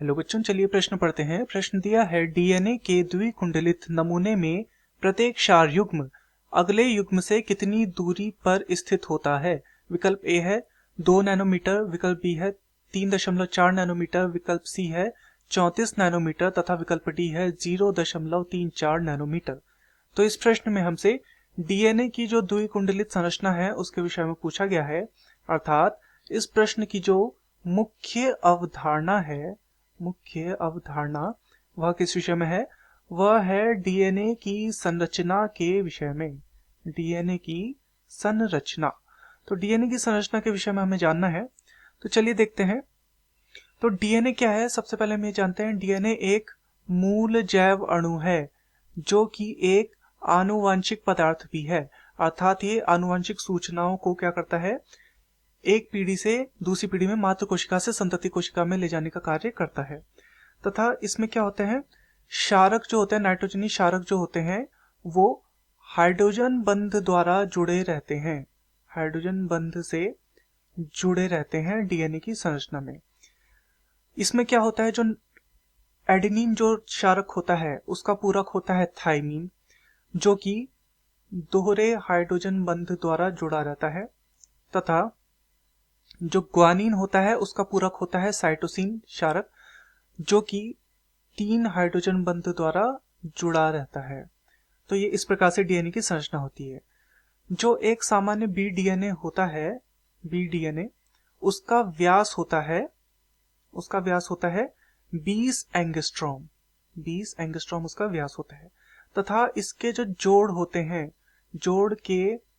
Hello बच्चों, चलिए प्रश्न पढ़ते हैं। प्रश्न दिया है डीएनए के द्विकुंडलित नमूने में प्रत्येक क्षार युग्म अगले युग्म से कितनी दूरी पर स्थित होता है। विकल्प ए है 2 नैनोमीटर, विकल्प बी है 3.4 नैनोमीटर, विकल्प सी है 34 नैनोमीटर तथा विकल्प डी है 0.34 नैनोमीटर। तो इस प्रश्न में हमसे डीएनए की जो द्विकुंडलित संरचना है उसके विषय में पूछा गया है। अर्थात इस प्रश्न की जो मुख्य अवधारणा वह किस विषय में है, वह है डीएनए की संरचना के विषय में। डीएनए की संरचना, तो डीएनए की संरचना के विषय में हमें जानना है। तो चलिए देखते हैं। तो डीएनए क्या है, सबसे पहले हम ये जानते हैं डीएनए एक मूल जैव अणु है जो कि एक आनुवंशिक पदार्थ भी है। अर्थात ये आनुवंशिक सूचनाओं को क्या करता है, एक पीढ़ी से दूसरी पीढ़ी में मातृ कोशिका से संतति कोशिका में ले जाने का कार्य करता है। तथा इसमें क्या होते हैं, क्षारक जो होते हैं, नाइट्रोजनी क्षारक जो होते हैं वो हाइड्रोजन बंध द्वारा जुड़े रहते हैं, हाइड्रोजन बंध से जुड़े रहते हैं डीएनए की संरचना में। इसमें क्या होता है, जो एडेनिन जो क्षारक होता है उसका पूरक होता है थाइमीन, जो कि दोहरे हाइड्रोजन बंध द्वारा जुड़ा रहता है। तथा जो ग्वानिन होता है उसका पूरक होता है साइटोसिन क्षारक, जो कि 3 हाइड्रोजन बंध द्वारा जुड़ा रहता है। तो ये इस प्रकार से डीएनए की संरचना होती है। जो एक सामान्य बी डीएनए होता है, बी डीएनए उसका व्यास होता है 20 एंगस्ट्रॉम, 20 एंगस्ट्रॉम उसका व्यास होता है। तथा इसके जो जोड़ होते हैं, जोड़ के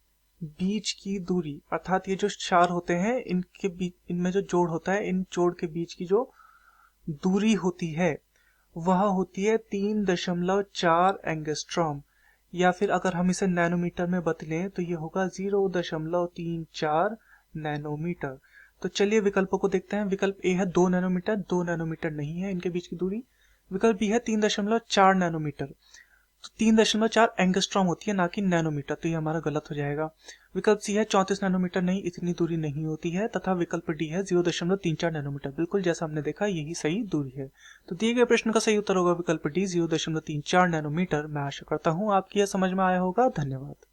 बीच की दूरी, अर्थात ये जो क्षार होते हैं इनके बीच, इनमें जो जोड़ होता है, इन जोड़ के बीच की जो दूरी होती है वह होती है 3.4 एंगस्ट्रॉम, या फिर अगर हम इसे नैनोमीटर में बदलें तो ये होगा 0.34 नैनोमीटर। तो चलिए विकल्पों को देखते हैं। विकल्प ए है 2 नैनोमीटर, 2 नैनोमीटर नहीं है इनके बीच की दूरी। विकल्प बी है 3.4 नैनोमीटर, तो 3.4 एंगस्ट्रॉम होती है, ना कि नैनोमीटर, तो ये हमारा गलत हो जाएगा। विकल्प सी है 34 नैनोमीटर, नहीं इतनी दूरी नहीं होती है। तथा विकल्प डी है 0.34 नैनोमीटर, बिल्कुल जैसा हमने देखा यही सही दूरी है। तो दिए गए प्रश्न का सही उत्तर होगा विकल्प डी 0.34 नैनोमीटर। मैं आशा करता हूँ आपकी यह समझ में आया होगा। धन्यवाद।